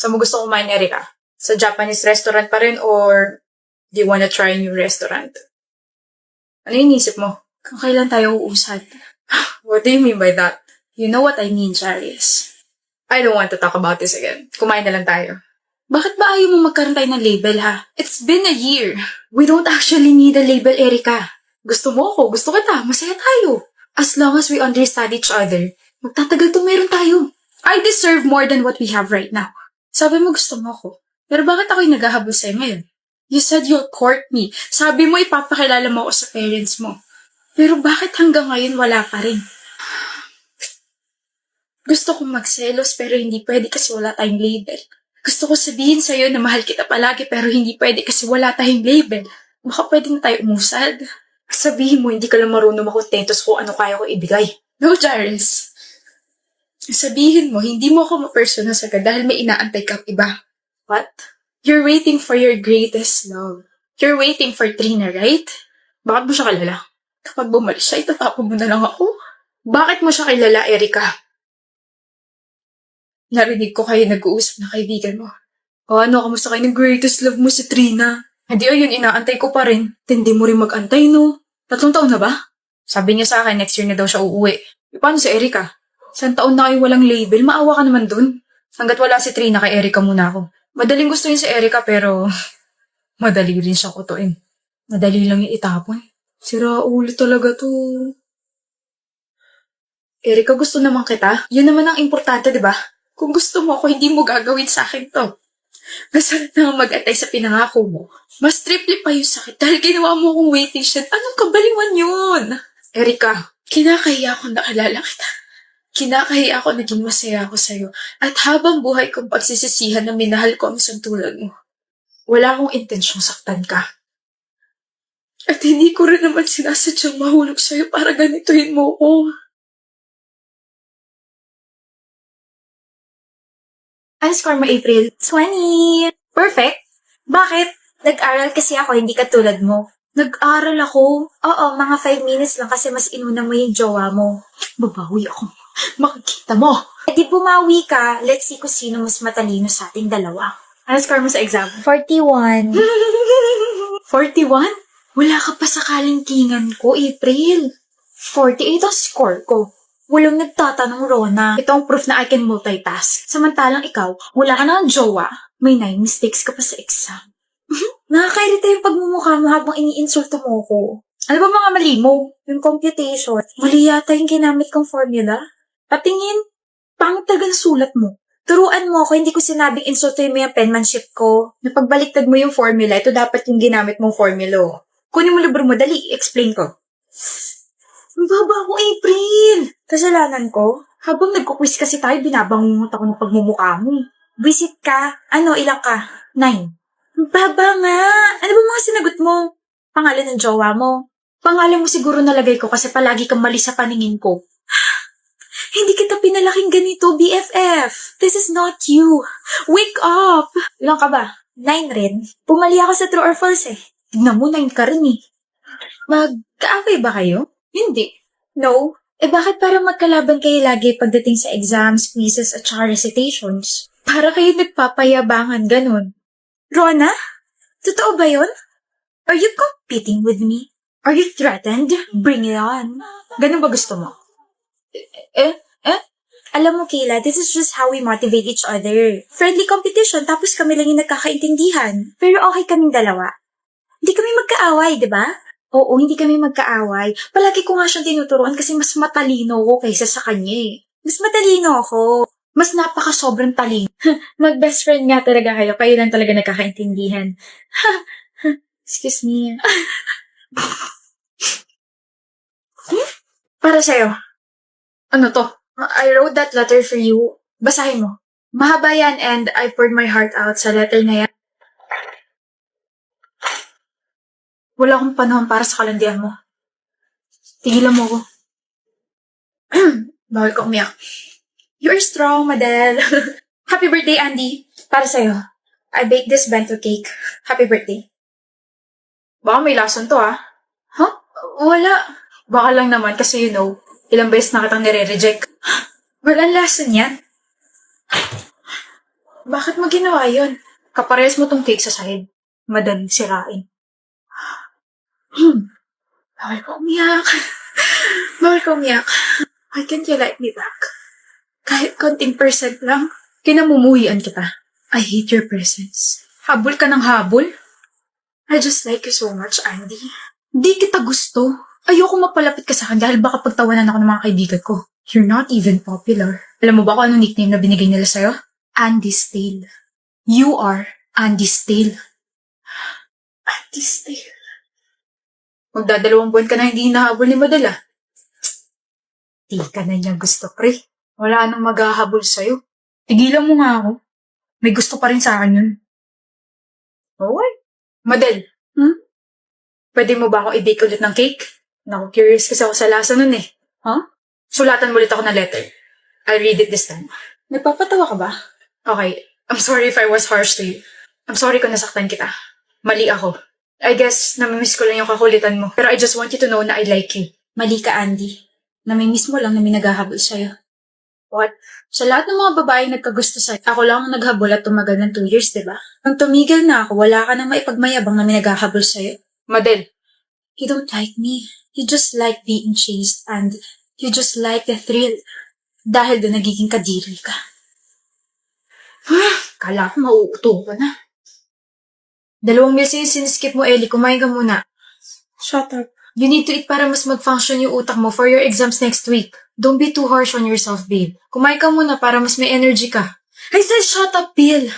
Saan mo gusto kumain, Erika? Sa Japanese restaurant pa rin or do you wanna try a new restaurant? Ano yung inisip mo? Kung kailan tayo uusad. What do you mean by that? You know what I mean, Charis. I don't want to talk about this again. Kumain na lang tayo. Bakit ba ayaw mo magkaroon tayo ng label, ha? It's been a year. We don't actually need a label, Erika. Gusto mo ako, gusto kita, masaya tayo. As long as we understand each other, magtatagal to meron tayo. I deserve more than what we have right now. Sabi mo gusto mo ako. Pero bakit ako'y naghahabol sa'yo ngayon? You said you'll court me. Sabi mo ipapakilala mo ako sa parents mo. Pero bakit hanggang ngayon wala pa rin? Gusto kong magselos pero hindi pwede kasi wala tayong label. Gusto ko sabihin sa'yo na mahal kita palagi pero hindi pwede kasi wala tayong label. Baka pwede na tayo umusad. Sabihin mo, hindi ka lang marunong makontento sa kung ano kaya ko ibigay. No, Charis. Sabihin mo, hindi mo ako mapersona agad dahil may inaantay kang iba. What? You're waiting for your greatest love. You're waiting for Trina, right? Bakit mo siya kilala? Kapag bumalis siya, itatapon mo na lang ako. Bakit mo siya kilala, Erika? Narinig ko kayo nag-uusap na kaibigan mo. O ano, kamusta kayo ng greatest love mo si Trina? Hindi ayun, inaantay ko pa rin. Hindi mo rin mag-antay, no? 3 taon na ba? Sabi niya sa akin, next year na daw siya uuwi. Paano si Erika? 1 taon na kayo walang label, maawa ka naman dun. Hanggat wala si Trina, kay Erika muna ako. Madaling gustuin si Erika pero madali rin siyang kutuin. Madali lang yung itapon. Sira ulo talaga to. Erika, gusto naman kita. Yun naman ang importante, di ba? Kung gusto mo ako, hindi mo gagawin sa akin to. Masarap na mag-atay sa pinangako mo. Mas triple pa yung sakit dahil ginawa mo akong waiting shed. Anong kabaliwan yun? Erika, kinakahiya akong nakilala kita. Kinakahiya ako naging masaya ako sa'yo. At habang buhay kong pagsisisihan na minahal ko ang isang tulad mo. Wala akong intensyong saktan ka. At hindi ko rin naman sinasadyang mahulog sa'yo para ganituhin mo ko. Ano score mo, April? 20! Perfect! Bakit? Nag-aral kasi ako, hindi katulad mo. Nag-aral ako? Oo, mga 5 minutes lang kasi mas inuna mo yung jowa mo. Babawi ako. Makikita mo. E di bumawi ka, let's see kung sino mas matalino sa ating dalawa. Ano score mo sa exam? 41. 41? Wala ka pa sa kalingkingan ko, April. 48 ang score ko. Walang nagtatanong, Rona. Ito ang proof na I can multitask. Samantalang ikaw, wala ka na ng jowa. May 9 mistakes ka pa sa exam. Nakakairita yung pagmumukha mo habang iniinsulto mo ko. Ano ba mga mali mo? Yung computation. Mali yata yung ginamit kong formula. Patingin, pangit talaga ng sulat mo. Turuan mo ako, hindi ko sinabing insultuin mo yung penmanship ko. Napagbaliktad mo yung formula, ito dapat yung ginamit mong formula. Kunin mo libro mo, dali, explain ko. Ang baba ko, April! Kasalanan ko? Habang nagkukwis kasi tayo, binabangungot ako ng pagmumukha mo. Visit ka? Ano, ilang ka? 9. Ang baba nga! Ano ba mga sinagot mo? Pangalan ng jowa mo? Pangalan mo siguro nalagay ko kasi palagi kang mali sa paningin ko. Hindi kita pinalaking ganito, BFF. This is not you. Wake up! Ilang ka ba? 9 rin. Pumali ako sa true or false eh. Tignan mo, 9 ka rin eh. Magkaaway ba kayo? Hindi. No? Bakit parang magkalaban kayo lagi pagdating sa exams, quizzes, at saka recitations? Para kayo nagpapayabangan, ganun. Rona? Totoo ba yun? Are you competing with me? Are you threatened? Bring it on. Ganun ba gusto mo? Alam mo, Kayla, this is just how we motivate each other. Friendly competition, tapos kami lang yung nagkakaintindihan. Pero okay kaming dalawa. Hindi kami magkaaway, di ba? Oo, hindi kami magkaaway. Palagi ko nga siyang tinuturuan kasi mas matalino ko kaysa sa kanya eh. Mas matalino ako. Mas napaka-sobrang talino. Mag-best friend nga talaga kayo. Kayo lang talaga nagkakaintindihan. Excuse me. Para sa'yo. Ano to? I wrote that letter for you. Basahin mo. Mahaba yan and I poured my heart out sa letter na yan. Wala akong panahon para sa kalandian mo. Tigilan mo ko. Bawal ka umiyak. You're strong, Madel. Happy birthday, Andy. Para sa'yo. I baked this bento cake. Happy birthday. Baka may lason to, ah. Huh? Wala. Baka lang naman kasi ilang beses na kitang nire-reject. Walang lason yan. Bakit mo ginawa yun? Kaparehas mo tong cake sa sahig. Madaling sirain. Bawal ka umiyak. Bawal ka umiyak. Why can't you like me back? Kahit konting percent lang, kinamumuhian kita. I hate your presence. Habol ka ng habol? I just like you so much, Andy. Di kita gusto. Ayoko mapalapit ka sa akin dahil baka pagtawanan ako ng mga kaibigan ko. You're not even popular. Alam mo ba kung anong nickname na binigay nila sa'yo? Andy Stale. You are Andy Stale. Andy Stale. Magdadalawang buwan ka na hindi hinahabol ni Madel ah. Di ka na niya gusto, pre. Wala nang maghahabol sa'yo. Tigilan mo nga ako. May gusto pa rin sa akin yun. Okay. Madel. Pwede mo ba akong i-bake ulit ng cake? Naku, curious kasi ako sa lasa nun eh. Huh? Sulatan mo ulit ako ng letter. I'll read it this time. Nagpapatawa ka ba? Okay. I'm sorry if I was harsh to you. I'm sorry kung nasaktan kita. Mali ako. I guess, namimiss ko lang yung kakulitan mo. Pero I just want you to know na I like you. Mali ka, Andy. Namimiss mo lang na may naghahabol sa'yo. What? Sa lahat ng mga babae nagkagusto sa'yo, ako lang ang naghabol at tumagal ng 2 years, diba? Nang tumigil na ako, wala ka na maipagmayabang na may naghahabol sa'yo. Madel. You don't like me. You just like being chased and you just like the thrill. Dahil doon nagiging kadiri ka. Kala ko mauuto ka na. 2 meals yung siniskip mo, Ellie. Kumain ka muna. Shut up. You need to eat para mas mag-function yung utak mo for your exams next week. Don't be too harsh on yourself, babe. Kumain ka muna para mas may energy ka. I said shut up, Bill.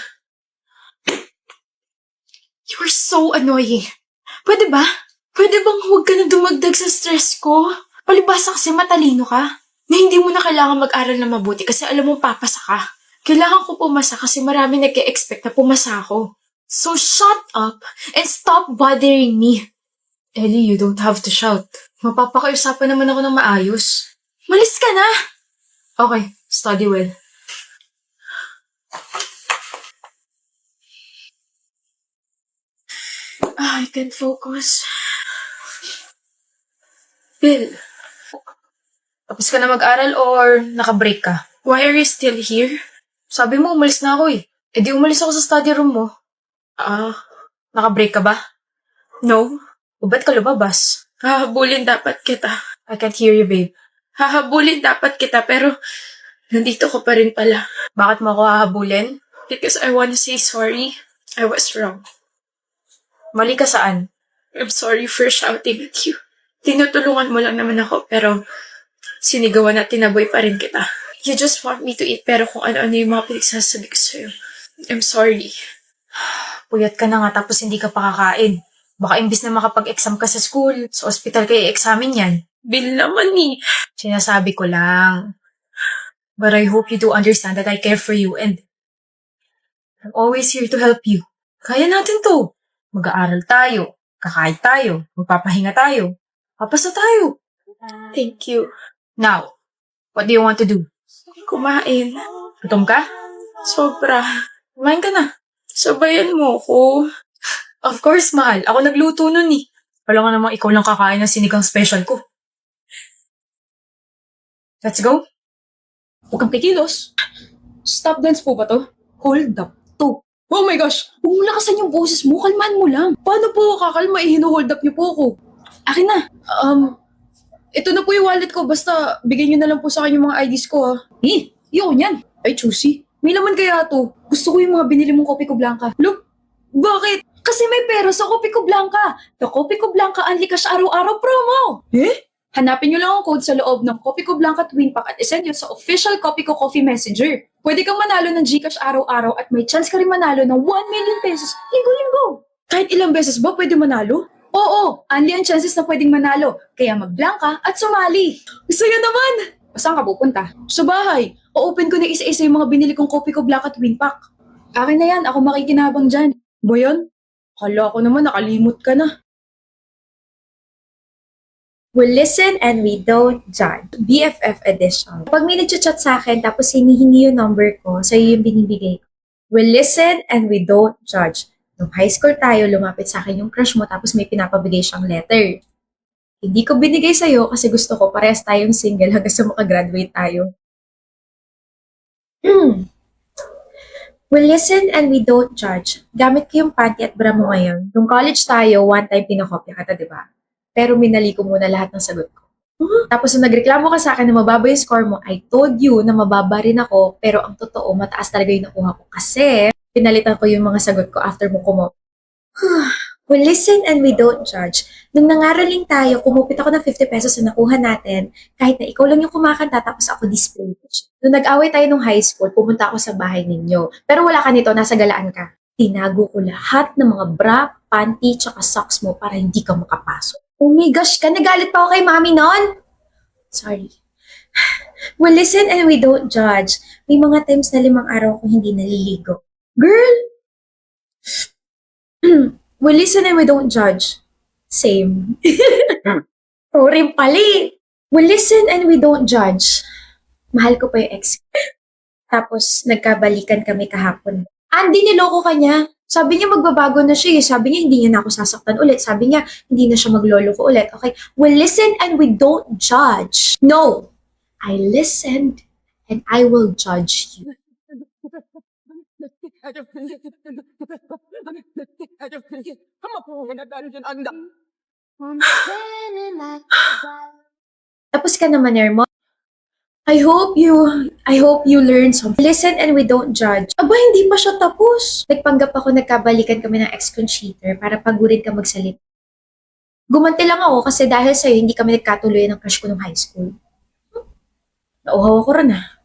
You're so annoying. Pwede ba? Pwede bang huwag ka na dumagdag sa stress ko? Palibasa kasi matalino ka. Na hindi mo na kailangan mag-aral na mabuti kasi alam mo papasa ka. Kailangan ko pumasa kasi marami nag-e-expect na pumasa ako. So shut up and stop bothering me. Ellie, you don't have to shout. Mapapakiusapan naman ako ng maayos. Malis ka na! Okay, study well. I can't focus. Bill, tapos ka na mag-aral or naka-break ka? Why are you still here? Sabi mo, umalis na ako eh. Eh di umalis ako sa study room mo. Naka-break ka ba? No. O ba't ka lumabas? Hahabulin dapat kita. I can't hear you, babe. Hahabulin dapat kita pero nandito ko pa rin pala. Bakit mo ako hahabulin? Because I wanna say sorry. I was wrong. Mali ka saan? I'm sorry for shouting at you. Tinutulungan mo lang naman ako pero sinigawan at tinaboy pa rin kita. You just want me to eat pero kung ano-ano yung mga pinagsasabi ko sa'yo. I'm sorry. Puyat ka na nga tapos hindi ka pa kakain. Baka imbis na makapag-exam ka sa school, sa ospital kayo i-examin yan. Bill naman eh. Sinasabi ko lang. But I hope you do understand that I care for you and I'm always here to help you. Kaya natin to. Mag-aaral tayo, kakain tayo, magpapahinga tayo, papasa tayo. Thank you. Now, what do you want to do? Kumain. Gutom ka? Sobra. Kumain ka na. Sabayan mo ko. Of course, mahal. Ako nagluto nun eh. Wala nga namang ikaw lang kakain ng sinigang special ko. Let's go. Huwag kang kikilos. Stop dance po ba to? Hold up to. Oh my gosh! Huwag mo lakasan yung boses mo, kalmahan mo lang. Paano po kakalma? Hino-hold up niyo po ako. Akin na. Ito na po yung wallet ko. Basta bigyan niyo na lang po sa akin yung mga IDs ko ha. Yun yan. Ay, choosy. May laman kaya to. Gusto ko yung mga binili mong Kopi Ko Blanca. Look, bakit? Kasi may pera sa Kopi Ko Blanca. The Kopi Ko Blanca Unli Cash Araw-Araw promo. Hanapin niyo lang ang code sa loob ng Kopi Ko Blanca Twin Pack at isend yun sa official Kopi Ko Coffee Messenger. Pwede kang manalo ng GCash araw-araw at may chance ka rin manalo ng 1 million pesos linggo-linggo. Kahit ilang beses ba pwede manalo? Oo, only ang chances na pwedeng manalo. Kaya mag-blanca at sumali. Saya naman! Saan ka pupunta? Sa bahay. O-open ko na isa-isa yung mga binili kong Kopi Ko Blanca Twin Pack. Akin na yan, ako makikinabang dyan. Ba yan? Kala ko naman nakalimot ka na. We listen and we don't judge. BFF edition. Pag may nag-chat sa akin tapos hinihingi yung number ko, sa'yo yung binibigay ko. We listen and we don't judge. Nung high school tayo, lumapit sa akin yung crush mo tapos may pinapabigay siyang letter. Hindi ko binigay sa'yo kasi gusto ko parehas tayong single hanggang sa makagraduate tayo. We listen and we don't judge. Gamit ko yung panty at bra mo ngayon. Nung college tayo, one time pinakopya kita, di ba? Pero minali ko muna lahat ng sagot ko. Tapos nung nagreklamo ka sa akin na mababa yung score mo, I told you na mababa rin ako, pero ang totoo, mataas talaga yung nakuha ko. Kasi, pinalitan ko yung mga sagot ko after mo kumo. We listen and we don't judge. Nung nangaraling tayo, kumupit ako ng 50 pesos na nakuha natin, kahit na ikaw lang yung kumakanta tapos ako display. Nung nag-away tayo nung high school, pumunta ako sa bahay ninyo. Pero wala ka nito, nasa galaan ka. Tinago ko lahat ng mga bra, panty, tsaka socks mo para hindi ka makapasok. Oh my gosh, ka nagalit pa ako kay mami nun? Sorry. We listen and we don't judge. May mga times na 5 araw ko hindi naliligo. Girl! We listen and we don't judge. Same. Sorry pali. We listen and we don't judge. Mahal ko pa yung ex. Tapos, nagkabalikan kami kahapon. Andy, niloko ka niya. Sabi niya magbabago na siya. Sabi niya hindi niya na ako sasaktan ulit. Sabi niya hindi na siya maglolo ko ulit. Okay, we listen and we don't judge. No, I listened and I will judge you. Tapos ka naman, Ermo. I hope you learn something. Listen and we don't judge. Aba, hindi pa siya tapos. Nagpanggap ako nagkabalikan kami ng ex-con-cheater para pagurin ka magsalit. Gumanti lang ako kasi dahil sa'yo hindi kami nagkatuloy ng crush ko nung high school. Nauhaw ako rin ah.